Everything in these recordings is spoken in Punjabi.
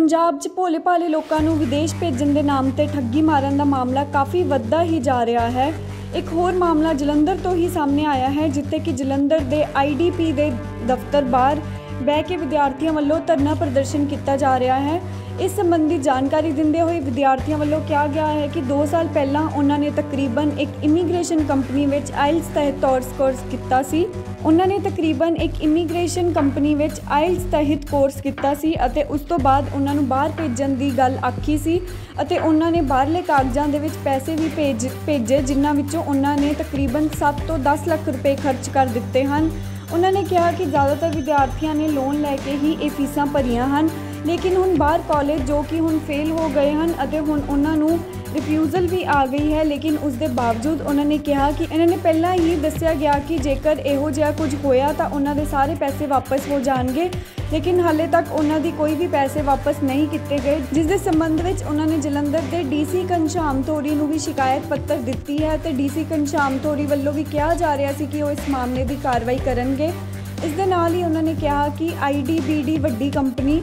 पंजाब 'ਚ ਭੋਲੇ ਭਾਲੇ ਲੋਕਾਂ ਨੂੰ ਵਿਦੇਸ਼ ਭੇਜਣ ਦੇ ਨਾਮ ਤੇ ਠੱਗੀ ਮਾਰਨ ਦਾ ਮਾਮਲਾ ਕਾਫੀ ਵੱਧਦਾ ਹੀ ਜਾ ਰਿਹਾ ਹੈ। एक होर मामला जलंधर तो ही सामने आया है, जिथे कि जलंधर के IDP के दफ्तर बाहर बह के विद्यार्थियों वालों धरना प्रदर्शन किया जा रहा है। इस संबंधी जानकारी देंदे हुए विद्यार्थियों वालों कहा गया है कि 2 साल पहला उन्होंने तकरीबन एक इमीग्रेशन कंपनी में आइल्स तहत कोर्स किया सी। उन्होंने तकरीबन एक इमीग्रेशन कंपनी में आइल्स तहत कोर्स किया सी अते उस तो बाद उन्होंने बाहर भेजण की गल आखी सी अते उन्होंने बाहरले कागजां दे विच पैसे भी भेजे जिन्हां विचों उन्होंने तकरीबन 7 तो 10 लाख रुपए खर्च कर दिते हैं। उन्होंने कहा कि ज़्यादातर विद्यार्थियों ने लोन लैके ही ये फीसां भरियां हैं, लेकिन हुण बाहर कॉलेज जो कि हुण फेल हो गए हैं अते हुण उन्होंने रिफ्यूज़ल भी आ गई है, लेकिन उसके बावजूद उन्होंने कहा कि इन्होंने पहला ही दस्या गया कि जेकर इहो जिहा कुछ होया तो उन्होंने सारे पैसे वापस हो जाएंगे, लेकिन हाले तक उन्होंने कोई भी पैसे वापस नहीं किए गए, जिसके संबंध में उन्होंने जलंधर के DC घनश्याम थोरी नूं भी शिकायत पत्र दी है तो DC घनश्याम थोरी वालों भी कहा जा रहा है कि वो इस मामले की कार्रवाई करेंगे। इस दे नाल ही उन्होंने कहा कि IDBD वड्डी कंपनी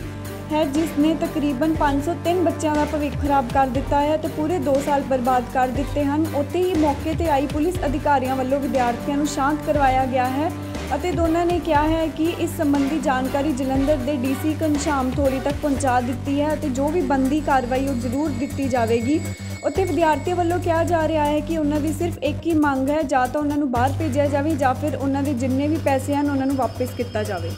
है जिसने तकरीबन 503 बच्चों का भविष्य खराब कर दिता है तो पूरे 2 साल बर्बाद कर दिते हैं। उत्ते ही मौके पर आई पुलिस अधिकारियों वालों विद्यार्थियों को शांत करवाया गया है और दोनों ने कहा है कि इस संबंधी जानकारी जलंधर के DC घनश्याम थोरी तक पहुँचा दी है तो जो भी बनती कार्रवाई वो जरूर दी जाएगी। उत्ते विद्यार्थियों वालों कहा जा रहा है कि उन्होंने सिर्फ एक ही मंग है, या तो उन्होंने बाहर भेजा जाए या फिर उन्होंने जिन्ने भी पैसे हैं उन्होंने वापस किया जाए।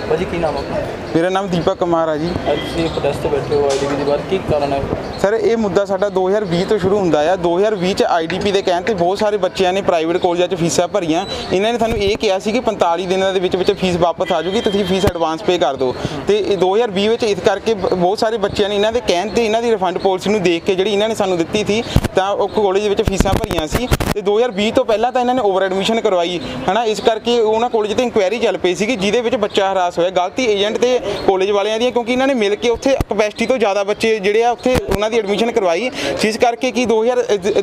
भाजी की नाम अपना? मेरा नाम दीपक कुमार है जी। ਅੱਜ ਤੁਸੀਂ ਪ੍ਰੋਟੈਸਟ ਬੈਠੇ ਹੋ IDP ਦੀ ਬਾਤ ਕੀ ਕਾਰਨ ਹੈ? ਸਰ ਇਹ ਮੁੱਦਾ ਸਾਡਾ 2020 ਤੋਂ ਸ਼ੁਰੂ ਹੁੰਦਾ ਆ। 2020 ਚ IDP ਦੇ ਕਹਿਣ ਤੇ ਬਹੁਤ ਸਾਰੇ ਬੱਚਿਆਂ ਨੇ ਪ੍ਰਾਈਵੇਟ ਕਾਲਜਾਂ 'ਚ ਫੀਸਾਂ ਭਰੀਆਂ। ਇਹਨਾਂ ਨੇ ਸਾਨੂੰ ਇਹ ਕਿਹਾ ਸੀ ਕਿ 45 ਦਿਨਾਂ ਦੇ ਵਿੱਚ ਫੀਸ ਵਾਪਸ ਆ ਜੂਗੀ, ਤੁਸੀਂ ਫੀਸ ਐਡਵਾਂਸ ਪੇ ਕਰ ਦਿਓ। ਤੇ 2020 ਵਿੱਚ ਇਸ ਕਰਕੇ ਬਹੁਤ ਸਾਰੇ ਬੱਚਿਆਂ ਨੇ ਇਹਨਾਂ ਦੇ ਕਹਿਣ ਤੇ ਇਹਨਾਂ ਦੀ ਰਿਫੰਡ ਪਾਲਿਸੀ ਨੂੰ ਦੇਖ ਕੇ ਜਿਹੜੀ ਇਹਨਾਂ ਨੇ ਸਾਨੂੰ ਦਿੱਤੀ ਸੀ ਤਾਂ ਉਹ ਕਾਲਜ ਦੇ ਵਿੱਚ ਫੀਸਾਂ ਭਰੀਆਂ ਸੀ ਤੇ 2020 ਤੋਂ ਪਹਿਲਾਂ ਤਾਂ ਇਹਨਾਂ ਨੇ ਓਵਰ ਐਡਮਿਸ਼ਨ ਕਰਵਾਈ ਹਨਾ। ਇਸ ਕਰਕੇ ਉਹਨਾਂ ਕਾਲਜ ਤੇ ਇਨਕੁਆਇਰੀ ਚੱਲ ਪਈ ਸੀ ਜਿਹਦੇ ਵਿੱਚ ਬੱਚਾ ਹਰਾਸ ਹੋਇਆ। ਗਲਤੀ ਏਜੰਟ ਤੇ ਕਾਲਜ ਵਾਲਿਆਂ ਦੀ, ਕਿਉਂਕਿ ਇਹਨਾਂ ਨੇ ਮਿਲ ਕੇ ਉੱਥੇ ਕਪੈਸਿਟੀ ਤੋਂ ਜ਼ਿਆਦਾ ਬੱਚੇ ਜਿਹੜੇ ਆ ਉੱਥੇ ਉਹਨਾਂ ਦੀ ਐਡਮਿਸ਼ਨ ਕਰਵਾਈ, ਜਿਸ ਕਰਕੇ ਕਿ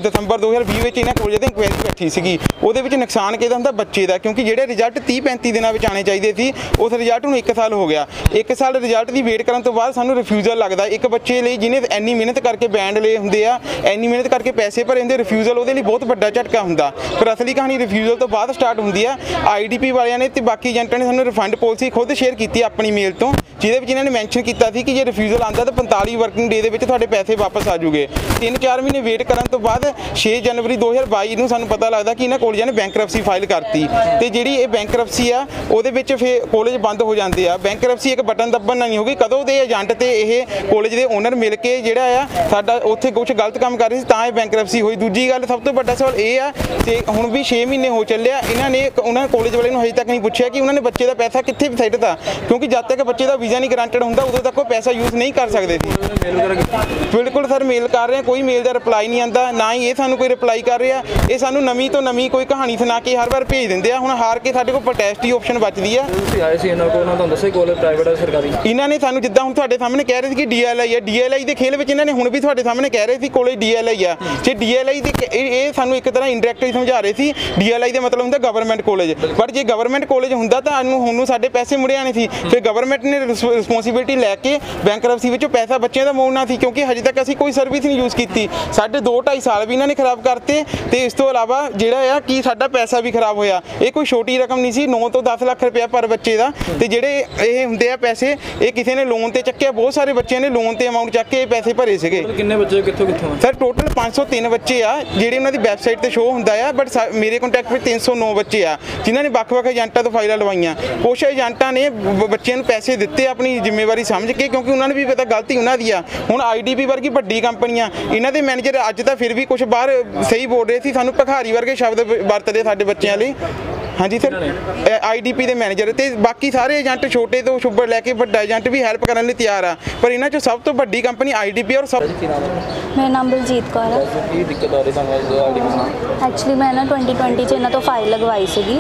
ਦਸੰਬਰ 2020 ਵਿੱਚ ਇਹਨਾਂ ਕਾਲਜ ਤੇ ਇਨਕੁਆਇਰੀ ਬੈਠੀ ਸੀਗੀ। ਉਹਦੇ ਵਿੱਚ ਨੁਕਸਾਨ ਕਿਹਦਾ ਹੁੰਦਾ? ਬੱਚੇ ਦਾ, ਕਿਉਂਕਿ ਜਿਹੜੇ ਰਿਜ਼ਲਟ 30-35 ਦਿਨਾਂ ਵਿੱਚ ਆਣੇ ਚਾਹੀਦੇ ਸੀ ਉਸ ਰਿਜ਼ਲਟ ਨੂੰ 1 ਸਾਲ ਹੋ ਗਿਆ। 1 ਸਾਲ ਰਿਜ਼ਲਟ ਦੀ ਵੇਟ ਕਰਨ ਤੋਂ ਬਾਅਦ ਸਾਨੂੰ ਰਿਫਿਊਜ਼ਲ ਲੱਗਦਾ। ਇੱਕ ਬੱਚੇ ਲਈ ਜਿਹਨੇ ਇੰਨੀ ਮਿਹਨਤ ਕਰਕੇ ਬੈਂਡ ਲਏ ਹੁੰਦੇ ਆ, ਇੰਨੀ ਮਿਹਨਤ ਕਰਕੇ ਪੈਸੇ ਭਰੇ ਹੁੰਦੇ, ਰਿਫਿਊਜ਼ਲ ਉਹਦੇ ਲਈ ਬਹੁਤ ਵੱਡਾ ਝਟਕਾ ਹੁੰਦਾ। ਪਰ ਅਸਲੀ ਕਹਾਣੀ ਰਿਫਿਊਜ਼ਲ ਤੋਂ ਬਾਅਦ ਸਟਾਰਟ ਹੁੰਦੀ ਆ। IDP ਵਾਲਿਆਂ ਨੇ ਤੇ ਬਾਕੀ ਏਜੰਟਾਂ ਨੇ ਸਾਨੂੰ ਰਿਫੰਡ ਪਾਲਿਸੀ ਖੁਦ ਸ਼ੇਅਰ ਕੀਤੀ ਆਪਣੀ ਮੇਲ ਤੋਂ, ਜਿਹਦੇ ਵਿੱਚ ਇਹਨਾਂ ਨੇ ਮੈਂਸ਼ਨ ਕੀਤਾ ਸੀ ਕਿ ਜੇ ਰਿਫਿਊਜ਼ਲ ਆਉਂਦਾ ਤਾਂ 45 ਵਰਕਿੰਗ ਡੇ ਦੇ ਵਿੱਚ ਤੁਹਾਡੇ ਪੈਸੇ ਵਾਪਸ ਆ ਜੂਗੇ। 3-4 ਮਹੀਨੇ ਵੇਟ ਕਰਨ ਤੋਂ ਬਾਅਦ 6 ਜਨਵਰੀ 2022 ਨੂੰ ਸਾਨੂੰ ਪਤਾ ਲੱਗਦਾ ਕਿ ਇਹਨਾਂ ਕਾਲਜਾਂ ਨੇ ਬੈਂਕਰਪਸੀ ਫਾਈਲ ਕਰਤੀ ਤੇ ਜਿਹੜੀ ਇਹ ਬੈਂਕਰਪਸੀ ਆ ਉਹਦੇ ਵਿੱਚ ਫਿਰ ਕਾਲਜ ਬੰਦ ਹੋ ਜਾਂਦੇ ਆ। ਬੈਂਕਰਪਸੀ ਇੱਕ ਬਟਨ ਦੱਬਣ ਨਾਲ ਨਹੀਂ ਹੋਗੀ। ਕਦੋਂ ਦੇ ਏਜੰਟ ਤੇ ਇਹ ਕਾਲਜ ਦੇ ਓਨਰ ਮਿਲ ਕੇ ਜਿਹੜਾ ਆ ਸਾਡਾ ਉੱਥੇ ਕੁਝ ਗਲਤ ਕੰਮ ਕਰ ਰਹੇ ਸੀ ਤਾਂ ਇਹ ਬੈਂਕਰਪਸੀ ਹੋਈ। ਦੂਜੀ ਗੱਲ, ਸਭ ਤੋਂ ਵੱਡਾ ਸਵਾਲ ਇਹ ਆ ਤੇ ਹੁਣ ਵੀ 6 ਮਹੀਨੇ ਹੋ ਚੱਲਿਆ, ਇਹਨਾਂ ਨੇ ਉਹਨਾਂ ਕਾਲਜ ਵਾਲੇ ਨੂੰ ਹਜੇ ਤੱਕ ਨਹੀਂ ਪੁੱਛਿਆ ਕਿ ਉਹਨਾਂ ਨੇ ਬੱਚੇ ਦਾ ਪੈਸਾ ਕਿੱਥੇ ਸੈੱਟ ਤਾ, ਕਿਉਂਕਿ ਜਦ ਤੱਕ ਬੱਚੇ ਦਾ ਵੀਜ਼ਾ ਨਹੀਂ ਗਰੰਟਡ ਹੁੰਦਾ ਉਦੋਂ ਤੱਕ ਉਹ ਪੈਸਾ ਯੂਜ਼ ਨਹੀਂ ਕਰ ਸਕਦੇ ਸੀ। ਬਿਲਕੁਲ ਸਰ, ਮੇਲ ਕਰ ਰਹੇ ਹਾਂ, ਕੋਈ ਮੇਲ ਦਾ ਰਿਪਲਾਈ ਨਹੀਂ ਆਉਂਦਾ, ਨਾ ਹੀ ਇਹ ਸਾਨੂੰ ਕੋਈ ਰਿਪਲਾਈ ਕਰ ਰਿਹਾ। ਇਹ ਸਾਨੂੰ ਨਵੀਂ ਤੋਂ ਨਵੀਂ ਕੋਈ ਕਹਾਣੀ ਸੁਣਾ ਕੇ ਹਰ ਵਾਰ ਭੇਜ ਦਿੰਦੇ ਆ। ਹੁਣ ਹਾਰ ਕੇ ਸਾਡੇ ਕੋਲ ਪ੍ਰੋਟੈਸਟ ਦੀ ਆਪਸ਼ਨ ਬਚਦੀ ਆ। ਤੁਸੀਂ ਆਏ ਸੀ ਇਹਨਾਂ ਕੋਲ, ਉਹਨਾਂ ਤੁਹਾਨੂੰ ਦੱਸਿਆ ਕਾਲਜ ਪ੍ਰਾਈਵੇਟ ਹੈ ਸਰਕਾਰੀ? ਇਹਨਾਂ ਨੇ ਸਾਨੂੰ ਜਿੱਦਾਂ ਹੁਣ ਤੁਹਾਡੇ ਸਾਹਮਣੇ ਕਹਿ ਰਹੇ ਸੀ ਕਿ DLI ਹੈ, DLI ਦੇ ਖੇਲ ਵਿੱਚ ਇਹਨਾਂ ਨੇ ਹੁਣ ਵੀ ਤੁਹਾਡੇ ਸਾਹਮਣੇ ਕਹਿ ਰਹੇ ਸੀ ਕਾਲਜ DLI ਆ। ਜੇ DLI ਦੇ ਇਹ ਸਾਨੂੰ ਇੱਕ ਤਰ੍ਹਾਂ ਇੰਡਾਇਰੈਕਟਲੀ ਸਮਝਾ ਰਹੇ ਸੀ। DLI ਦਾ ਮਤਲਬ ਹੁੰਦਾ ਗਵਰਨਮੈਂਟ ਕਾਲਜ, ਪਰ ਜੇ ਗਵਰਨਮੈਂਟ ਕਾਲਜ ਹੁੰਦਾ ਤਾਂ ਹੁਣ ਸਾਡੇ ਪੈਸੇ ਮੁੜੇ ਆਣੇ ਸੀ। ਫਿਰ ਗਵਰਨਮੈਂਟ ਨੇ ਰਿਸਪੌਂਸਿਬਿਲਿਟੀ ਲੈ ਕੇ ਬੈਂਕਰਪਸੀ ਵਿੱਚੋਂ ਪੈਸਾ ਬੱਚਿਆਂ ਦਾ ਮੋੜਨਾ ਸੀ, ਕਿਉਂਕਿ ਹਜੇ ਤੱਕ ਅਸੀਂ ਕੋਈ ਸਰਵਿਸ ਨਹੀਂ ਯੂਜ਼ ਕੀਤੀ। ਸਾਡੇ 2-2.5 ਸਾਲ ਵੀ ਇਹਨਾਂ ਨੇ ਖਰਾਬ ਕਰਤੇ ਤੇ ਇਸ ਤੋਂ ਇਲਾਵਾ ਜਿਹੜਾ ਆ ਕਿ ਸਾਡਾ ਪੈਸਾ ਵੀ ਖਰਾਬ ਹੋਇਆ। ਇਹ ਕੋਈ ਛੋਟੀ ਰਕਮ ਨਹੀਂ ਸੀ, 9 ਤੋਂ 10 ਲੱਖ ਰੁਪਇਆ ਪਰ ਬੱਚੇ ਦਾ। ਤੇ ਜਿਹੜੇ ਇਹ ਹੁੰਦੇ ਆ ਪੈਸੇ, ਇਹ ਕਿਸੇ ਨੇ ਲੋਨ ਤੇ ਚੱਕਿਆ, ਬਹੁਤ ਸਾਰੇ ਬੱਚਿਆਂ ਨੇ ਲੋਨ ਤੇ ਅਮਾਊਂਟ ਚੱਕ ਕੇ ਇਹ ਪੈਸੇ ਭਰੇ ਸੀਗੇ। ਕਿੰਨੇ ਬੱਚੇ ਕਿੱਥੋਂ ਸਰ ਟੋਟਲ 503 ਬੱਚੇ ਆ ਜਿਹੜੇ ਉਹਨਾਂ ਦੀ ਵੈਬਸਾਈਟ ਤੇ ਸ਼ੋਅ ਹੁੰਦਾ ਆ, ਬਟ ਮੇਰੇ ਕੰਟੈਕਟ ਵਿੱਚ 309 ਬੱਚੇ ਆ ਜਿਨ੍ਹਾਂ ਨੇ ਵੱਖ-ਵੱਖ ਏਜੰਟਾਂ ਤੋਂ ਫਾਈਲਾਂ ਲਵਾਈਆਂ। ਕੁਛ ਏਜੰਟਾਂ ਨੇ ਬੱਚਿਆਂ ਨੂੰ ਪੈਸੇ ਦਿੱਤੇ ਆਪਣੀ ਜ਼ਿੰਮੇਵਾਰੀ ਸਮਝ ਕੇ, ਕਿਉਂਕਿ ਉਹਨਾਂ ਨੂੰ ਵੀ ਪਤਾ ਗਲਤੀ ਉਹਨਾਂ ਦੀ ਆ। ਹੁਣ IDP ਵਰਗੀ ਵੱਡੀ ਕੰਪਨੀਆਂ, ਇਹਨਾਂ ਦੇ ਮੈਨੇਜਰ ਅੱਜ ਤਾਂ ਫਿਰ ਵੀ ਕੁਝ ਬਾਹਰ ਸਹੀ ਬੋਲ ਰਹੇ ਸੀ, ਸਾਨੂੰ ਭਿਖਾਰੀ ਵਰਗੇ ਸ਼ਬਦ ਵਰਤਦੇ ਸਾਡੇ ਬੱਚਿਆਂ ਲਈ। ਹਾਂਜੀ ਸਰ, IDP ਦੇ ਮੈਨੇਜਰ ਤੇ ਬਾਕੀ ਸਾਰੇ ਏਜੰਟ ਛੋਟੇ ਤੋਂ ਸ਼ੁਭਰ ਲੈ ਕੇ ਵੱਡਾ ਏਜੰਟ ਵੀ ਹੈਲਪ ਕਰਨ ਲਈ ਤਿਆਰ ਆ, ਪਰ ਇਹਨਾਂ 'ਚੋਂ ਸਭ ਤੋਂ ਵੱਡੀ ਕੰਪਨੀ IDP ਔਰ ਸਭ। मेरा नाम बलजीत कौर है। ਕੀ ਦਿੱਕਤ ਆ ਰਹੀ ਤੁਹਾਨੂੰ IDP ਨਾਲ? एक्चुअली मैं ना 2020 'ਚ ਇਹਨਾਂ ਤੋਂ ਫਾਈਲ ਲਗਵਾਈ ਸੀਗੀ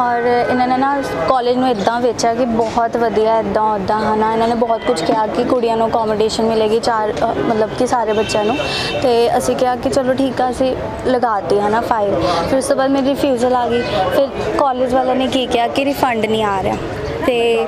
ਔਰ ਇਹਨਾਂ ਨੇ ਨਾ ਕਾਲਜ ਨੂੰ ਇੱਦਾਂ ਵੇਚਿਆ ਕਿ ਬਹੁਤ ਵਧੀਆ ਇੱਦਾਂ ਉੱਦਾਂ ਹੈ ਨਾ। ਇਹਨਾਂ ਨੇ ਬਹੁਤ ਕੁਝ ਕਿਹਾ ਕਿ ਕੁੜੀਆਂ ਨੂੰ ਅਕੋਮੋਡੇਸ਼ਨ ਮਿਲੇਗੀ ਮਤਲਬ ਕਿ ਸਾਰੇ ਬੱਚਿਆਂ ਨੂੰ, ਤੇ ਅਸੀਂ ਕਿਹਾ ਕਿ ਚਲੋ ਠੀਕ ਆ, ਅਸੀਂ ਲਗਾਤੀ ਹੈ ਨਾ ਫਾਈਲ। ਫਿਰ ਉਸ ਤੋਂ ਬਾਅਦ ਮੇਰੀ ਰਿਫਿਊਜ਼ਲ ਆ ਗਈ। ਫਿਰ ਕਾਲਜ ਵਾਲਿਆਂ ਨੇ ਕੀ ਕਿਹਾ ਕਿ ਰਿਫੰਡ ਨਹੀਂ ਆ ਰਿਹਾ। ਤੇ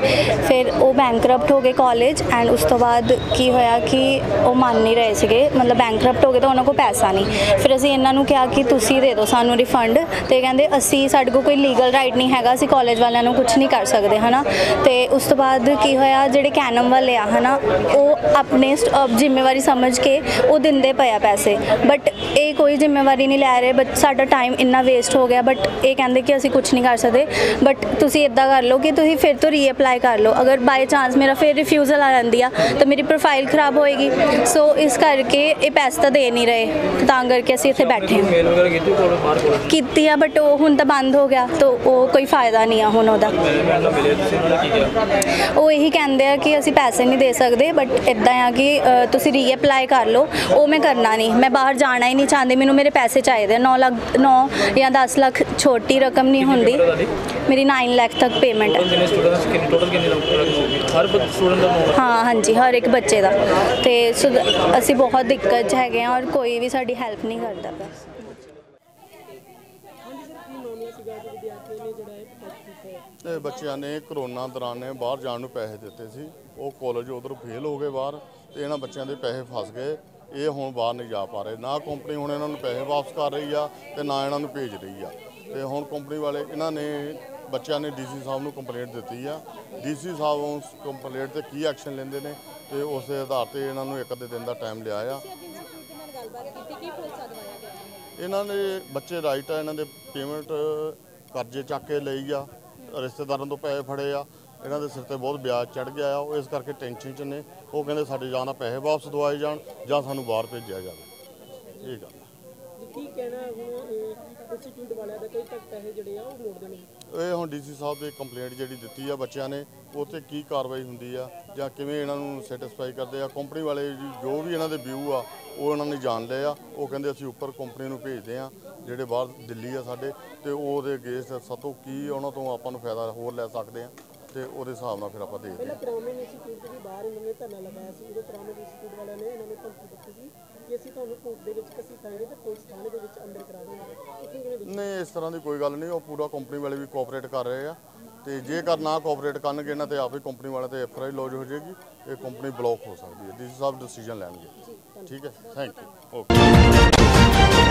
ਫਿਰ ਉਹ ਬੈਂਕਰਪਟ ਹੋ ਗਏ ਕਾਲਜ ਐਂਡ ਉਸ ਤੋਂ ਬਾਅਦ ਕੀ ਹੋਇਆ ਕਿ ਉਹ ਮੰਨ ਨਹੀਂ ਰਹੇ ਸੀਗੇ, ਮਤਲਬ ਬੈਂਕਰਪਟ ਹੋ ਗਏ ਤਾਂ ਉਹਨਾਂ ਕੋਲ ਪੈਸਾ ਨਹੀਂ। ਫਿਰ ਅਸੀਂ ਇਹਨਾਂ ਨੂੰ ਕਿਹਾ ਕਿ ਤੁਸੀਂ ਦੇ ਦਿਓ ਸਾਨੂੰ ਰਿਫੰਡ, ਤੇ ਕਹਿੰਦੇ ਅਸੀਂ ਸਾਡੇ ਕੋਲ ਕੋਈ ਲੀਗਲ ਰਾਈਟ ਨਹੀਂ ਹੈਗਾ, ਅਸੀਂ ਕਾਲਜ ਵਾਲਿਆਂ ਨੂੰ ਕੁਝ ਨਹੀਂ ਕਰ ਸਕਦੇ ਹੈ ਨਾ। ਤੇ ਉਸ ਤੋਂ ਬਾਅਦ ਕੀ ਹੋਇਆ, ਜਿਹੜੇ ਕੈਨਮ ਵਾਲੇ ਆ ਹੈ ਨਾ, ਉਹ ਆਪਣੇ ਜ਼ਿੰਮੇਵਾਰੀ ਸਮਝ ਕੇ ਉਹ ਦਿੰਦੇ ਪਏ ਆ ਪੈਸੇ, ਬਟ ਇਹ ਕੋਈ ਜ਼ਿੰਮੇਵਾਰੀ ਨਹੀਂ ਲੈ ਰਹੇ। ਬਟ ਸਾਡਾ ਟਾਈਮ ਇੰਨਾ ਵੇਸਟ ਹੋ ਗਿਆ, ਬਟ ਇਹ ਕਹਿੰਦੇ ਕਿ ਅਸੀਂ ਕੁਝ ਨਹੀਂ ਕਰ ਸਕਦੇ। ਬਟ ਤੁਸੀਂ ਇੱਦਾਂ ਕਰ ਲਓ ਕਿ ਤੁਸੀਂ ਫਿਰ ਤੋਂ ਰੀਅਪਲਾਈ ਕਰ ਲਓ, ਅਗਰ ਬਾਈ ਚਾਂਸ ਮੇਰਾ ਫਿਰ ਰਿਫਿਊਜ਼ਲ ਆ ਜਾਂਦੀ ਆ ਤਾਂ ਮੇਰੀ ਪ੍ਰੋਫਾਈਲ ਖਰਾਬ ਹੋਏਗੀ। ਸੋ ਇਸ ਕਰਕੇ ਇਹ ਪੈਸੇ ਤਾਂ ਦੇ ਨਹੀਂ ਰਹੇ, ਤਾਂ ਕਰਕੇ ਅਸੀਂ ਇੱਥੇ ਬੈਠੇ ਹਾਂ। ਮੇਲ ਵਗੈਰਾ ਕੀਤੀ ਕੋਲ ਬਾਹਰ ਕੋਲ ਕੀਤੀ ਆ, ਬਟ ਉਹ ਹੁਣ ਤਾਂ ਬੰਦ ਹੋ ਗਿਆ, ਤਾਂ ਉਹ ਕੋਈ ਫਾਇਦਾ ਨਹੀਂ ਆ ਹੁਣ ਉਹਦਾ। ਮੈਲ ਨਾਲ ਮਿਲੇ ਤੁਸੀਂ ਉਹਨਾਂ ਨੇ ਕੀ ਕਿਹਾ? ਉਹ ਇਹੀ ਕਹਿੰਦੇ ਆ ਕਿ ਅਸੀਂ ਪੈਸੇ ਨਹੀਂ ਦੇ ਸਕਦੇ, ਬਟ ਇੱਦਾਂ ਆ ਕਿ ਤੁਸੀਂ ਰੀਅਪਲਾਈ ਕਰ ਲਓ। ਉਹ ਮੈਂ ਕਰਨਾ ਨਹੀਂ, ਮੈਂ ਬਾਹਰ ਜਾਣਾ ਹੀ ਨਹੀਂ ਚਾਹੁੰਦੀ, ਮੈਨੂੰ ਮੇਰੇ ਪੈਸੇ ਚਾਹੀਦੇ। 9 ਜਾਂ 10 ਲੱਖ ਛੋਟੀ ਰਕਮ ਨਹੀਂ ਹੁੰਦੀ, ਮੇਰੀ 9 ਲੱਖ ਤੱਕ ਪੇਮੈਂਟ ਹੈ। ਕਿੰਨੇ ਸਟੂਡੈਂਟਸ ਕਿੰਨੇ ਟੋਟਲ ਕਿੰਨੇ ਲੋਕ ਹਰ ਸਟੂਡੈਂਟ ਦਾ ਹੋਣਾ? ਹਾਂ ਹਾਂਜੀ, ਹਰ ਇੱਕ ਬੱਚੇ ਦਾ। ਤੇ ਅਸੀਂ ਬਹੁਤ ਦਿੱਕਤ 'ਚ ਹੈਗੇ ਹਾਂ ਔਰ ਕੋਈ ਵੀ ਸਾਡੀ ਹੈਲਪ ਨਹੀਂ ਕਰਦਾ ਪਿਆ। ਇਹ ਬੱਚਿਆਂ ਨੇ ਕਰੋਨਾ ਦੌਰਾਨ ਨੇ ਬਾਹਰ ਜਾਣ ਨੂੰ ਪੈਸੇ ਦਿੱਤੇ ਸੀ, ਉਹ ਕਾਲਜ ਉਧਰ ਫੇਲ ਹੋ ਗਏ ਬਾਹਰ, ਤੇ ਇਹਨਾਂ ਬੱਚਿਆਂ ਦੇ ਪੈਸੇ ਫਸ ਗਏ। ਇਹ ਹੁਣ ਬਾਹਰ ਨਹੀਂ ਜਾ ਪਾ ਰਹੇ, ਨਾ ਕੰਪਨੀ ਹੁਣ ਇਹਨਾਂ ਨੂੰ ਪੈਸੇ ਵਾਪਸ ਕਰ ਰਹੀ ਆ ਤੇ ਨਾ ਇਹਨਾਂ ਨੂੰ ਭੇਜ ਰਹੀ ਆ। ਤੇ ਹੁਣ ਕੰਪਨੀ ਵਾਲੇ ਇਹਨਾਂ ਨੇ ਬੱਚਿਆਂ ਨੇ ਡੀਸੀ ਸਾਹਿਬ ਨੂੰ ਕੰਪਲੇਂਟ ਦਿੱਤੀ ਆ। ਡੀਸੀ ਸਾਹਿਬ ਉਸ ਕੰਪਲੇਂਟ ਤੇ ਕੀ ਐਕਸ਼ਨ ਲੈਂਦੇ ਨੇ ਤੇ ਉਸ ਦੇ ਆਧਾਰ ਤੇ ਇਹਨਾਂ ਨੂੰ 1 ਅੱਧੇ ਦਿਨ ਦਾ ਟਾਈਮ ਲਿਆ ਆ। ਇਹਨਾਂ ਨੇ ਬੱਚੇ ਰਾਈਟ ਆ, ਇਹਨਾਂ ਦੇ ਪੇਮੈਂਟ ਕਰਜ਼ੇ ਚੱਕ ਕੇ ਲਈ ਆ, ਰਿਸ਼ਤੇਦਾਰਾਂ ਤੋਂ ਪੈਸੇ ਫੜੇ ਆ, ਇਹਨਾਂ ਦੇ ਸਿਰ ਤੇ ਬਹੁਤ ਵਿਆਜ ਚੜ ਗਿਆ ਆ। ਉਹ ਇਸ ਕਰਕੇ ਟੈਨਸ਼ਨ 'ਚ ਨੇ। ਉਹ ਕਹਿੰਦੇ ਸਾਡੇ ਜਾਂ ਤਾਂ ਪੈਸੇ ਵਾਪਸ ਦਵਾਏ ਜਾਣ ਜਾਂ ਸਾਨੂੰ ਬਾਹਰ ਭੇਜਿਆ ਜਾਵੇ। ਇਹ ਗੱਲ ਕੀ ਕਹਿਣਾ ਹੁਣ ਇੰਸਟੀਚਿਊਟ ਵਾਲਿਆਂ ਦਾ, ਕਈ ਤੱਕ ਪੈਸੇ ਜਿਹੜੇ ਆ ਉਹ ਮੋੜਦੇ ਨੇ। ਇਹ ਹੁਣ ਡੀਸੀ ਸਾਹਿਬ ਦੇ ਕੰਪਲੇਂਟ ਜਿਹੜੀ ਦਿੱਤੀ ਆ ਬੱਚਿਆਂ ਨੇ, ਉਹ 'ਤੇ ਕੀ ਕਾਰਵਾਈ ਹੁੰਦੀ ਆ ਜਾਂ ਕਿਵੇਂ ਇਹਨਾਂ ਨੂੰ ਸੈਟੀਸਫਾਈ ਕਰਦੇ ਆ। ਕੰਪਨੀ ਵਾਲੇ ਜੋ ਵੀ ਇਹਨਾਂ ਦੇ ਵਿਊ ਆ ਉਹ ਇਹਨਾਂ ਨੇ ਜਾਣ ਲਏ ਆ। ਉਹ ਕਹਿੰਦੇ ਅਸੀਂ ਉੱਪਰ ਕੰਪਨੀ ਨੂੰ ਭੇਜਦੇ ਆ, ਜਿਹੜੇ ਬਾਹਰ ਦਿੱਲੀ ਆ ਸਾਡੇ, ਤੇ ਉਹਦੇ ਅਗੇਂਸਟ ਸਾਤੋਂ ਕੀ ਉਹਨਾਂ ਤੋਂ ਆਪਾਂ ਨੂੰ ਫਾਇਦਾ ਹੋਰ ਲੈ ਸਕਦੇ ਆ, ਤੇ ਉਹਦੇ ਹਿਸਾਬ ਨਾਲ ਫਿਰ ਆਪਾਂ ਦੇਖਦੇ ਹਾਂ। ਪ੍ਰਾਇਮਰੀ ਇੰਸਟੀਚਿਊਟ ਦੇ ਬਾਹਰ ਇਹਨਾਂ ਨੇ ਧਰਨਾ ਲਗਾਇਆ ਸੀ, ਉਦੋਂ ਪ੍ਰਾਇਮਰੀ ਇੰਸਟੀਚਿਊਟ ਵਾਲਿਆਂ ਨੇ ਇਹਨਾਂ ਨੂੰ ਧਮਕੀ ਦਿੱਤੀ ਸੀ ਕਿ ਅਸੀਂ ਤੁਹਾਨੂੰ ਕੋਰਟ ਦੇ ਵਿੱਚ ਘਸੀਟਾਂਗੇ ਤੇ ਪੁਲਿਸ ਥਾਣੇ ਦੇ ਵਿੱਚ ਅੰਦਰ ਕਰਾ ਦੇਵਾਂਗੇ। ਨਹੀਂ, ਇਸ ਤਰ੍ਹਾਂ ਦੀ ਕੋਈ ਗੱਲ ਨਹੀਂ। ਉਹ ਪੂਰਾ ਕੰਪਨੀ ਵਾਲੇ ਵੀ ਕੋਆਪਰੇਟ ਕਰ ਰਹੇ ਆ, ਤੇ ਜੇਕਰ ਨਾ ਕੋਆਪਰੇਟ ਕਰਨਗੇ ਇਹਨਾਂ ਤੇ ਆਪੇ ਕੰਪਨੀ ਵਾਲਿਆਂ ਤੇ ਐਫਆਈਆਰ ਲੌਜ ਹੋ ਜਾਏਗੀ। ਇਹ ਕੰਪਨੀ ਬਲੌਕ ਹੋ ਸਕਦੀ ਹੈ। ਡੀਸੀ ਸਾਹਿਬ ਡਿਸੀਜਨ ਲੈਣਗੇ। ਠੀਕ ਹੈ, ਥੈਂਕ ਯੂ, ਓਕੇ।